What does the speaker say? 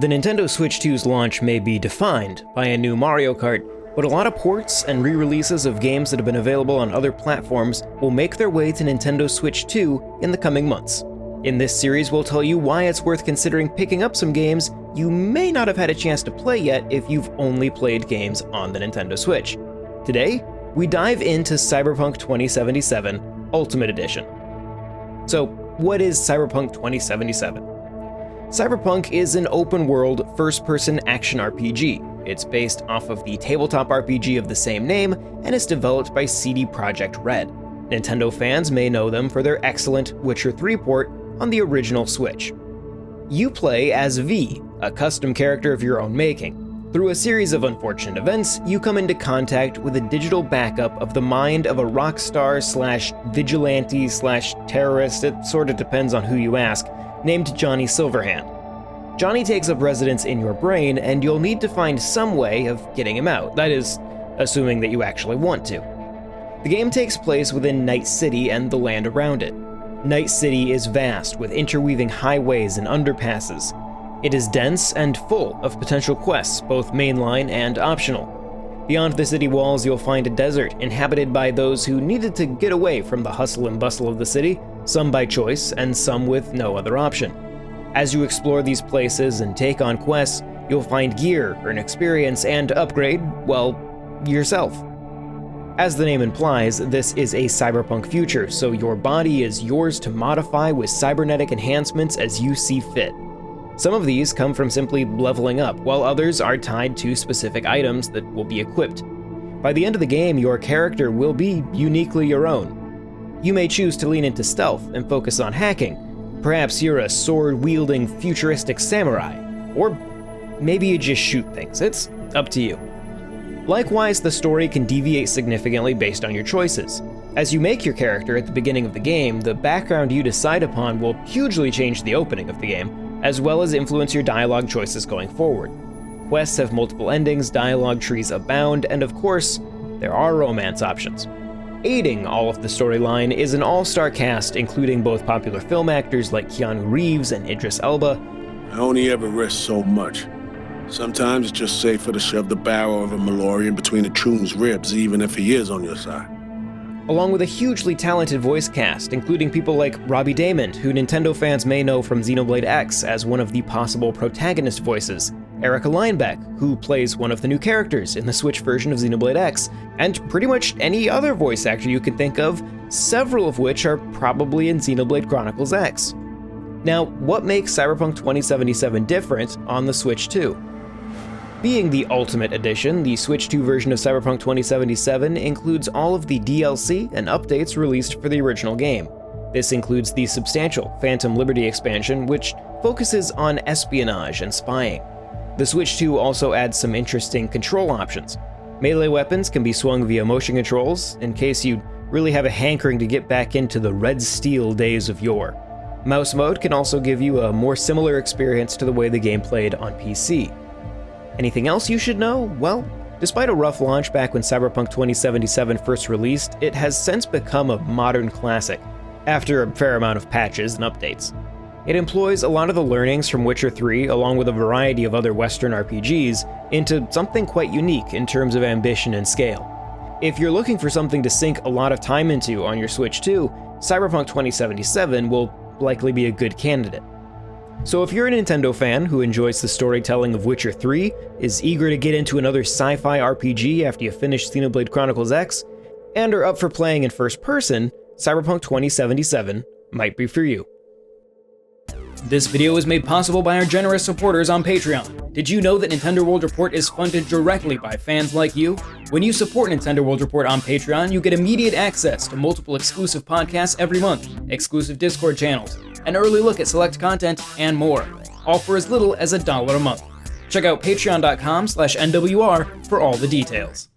The Nintendo Switch 2's launch may be defined by a new Mario Kart, but a lot of ports and re-releases of games that have been available on other platforms will make their way to Nintendo Switch 2 in the coming months. In this series, we'll tell you why it's worth considering picking up some games you may not have had a chance to play yet if you've only played games on the Nintendo Switch. Today, we dive into Cyberpunk 2077 Ultimate Edition. So, what is Cyberpunk 2077? Cyberpunk is an open-world, first-person action RPG. It's based off of the tabletop RPG of the same name, and is developed by CD Projekt Red. Nintendo fans may know them for their excellent Witcher 3 port on the original Switch. You play as V, a custom character of your own making. Through a series of unfortunate events, you come into contact with a digital backup of the mind of a rock star / vigilante / terrorist, it sort of depends on who you ask, named Johnny Silverhand. Johnny takes up residence in your brain, and you'll need to find some way of getting him out, that is, assuming that you actually want to. The game takes place within Night City and the land around it. Night City is vast, with interweaving highways and underpasses. It is dense and full of potential quests, both mainline and optional. Beyond the city walls, you'll find a desert inhabited by those who needed to get away from the hustle and bustle of the city, some by choice and some with no other option. As you explore these places and take on quests, you'll find gear, earn experience, and upgrade, well, yourself. As the name implies, this is a cyberpunk future, so your body is yours to modify with cybernetic enhancements as you see fit. Some of these come from simply leveling up, while others are tied to specific items that will be equipped. By the end of the game, your character will be uniquely your own. You may choose to lean into stealth and focus on hacking. Perhaps you're a sword-wielding futuristic samurai, or maybe you just shoot things. It's up to you. Likewise, the story can deviate significantly based on your choices. As you make your character at the beginning of the game, the background you decide upon will hugely change the opening of the game, as well as influence your dialogue choices going forward. Quests have multiple endings, dialogue trees abound, and of course, there are romance options. Aiding all of the storyline is an all-star cast including both popular film actors like Keanu Reeves and Idris Elba. I only ever risk so much. Sometimes it's just safer to shove the barrel of a Malorian between a troon's ribs, even if he is on your side. Along with a hugely talented voice cast, including people like Robbie Daymond, who Nintendo fans may know from Xenoblade X as one of the possible protagonist voices, Erica Linebeck, who plays one of the new characters in the Switch version of Xenoblade X, and pretty much any other voice actor you can think of, several of which are probably in Xenoblade Chronicles X. Now, what makes Cyberpunk 2077 different on the Switch 2? Being the Ultimate Edition, the Switch 2 version of Cyberpunk 2077 includes all of the DLC and updates released for the original game. This includes the substantial Phantom Liberty expansion, which focuses on espionage and spying. The Switch 2 also adds some interesting control options. Melee weapons can be swung via motion controls, in case you really have a hankering to get back into the red steel days of yore. Mouse mode can also give you a more similar experience to the way the game played on PC. Anything else you should know? Well, despite a rough launch back when Cyberpunk 2077 first released, it has since become a modern classic, after a fair amount of patches and updates. It employs a lot of the learnings from Witcher 3, along with a variety of other Western RPGs, into something quite unique in terms of ambition and scale. If you're looking for something to sink a lot of time into on your Switch 2, Cyberpunk 2077 will likely be a good candidate. So if you're a Nintendo fan who enjoys the storytelling of Witcher 3, is eager to get into another sci-fi RPG after you finish Xenoblade Chronicles X, and are up for playing in first person, Cyberpunk 2077 might be for you. This video is made possible by our generous supporters on Patreon. Did you know that Nintendo World Report is funded directly by fans like you? When you support Nintendo World Report on Patreon, you get immediate access to multiple exclusive podcasts every month, exclusive Discord channels, an early look at select content, and more, all for as little as $1 a month. Check out patreon.com/NWR for all the details.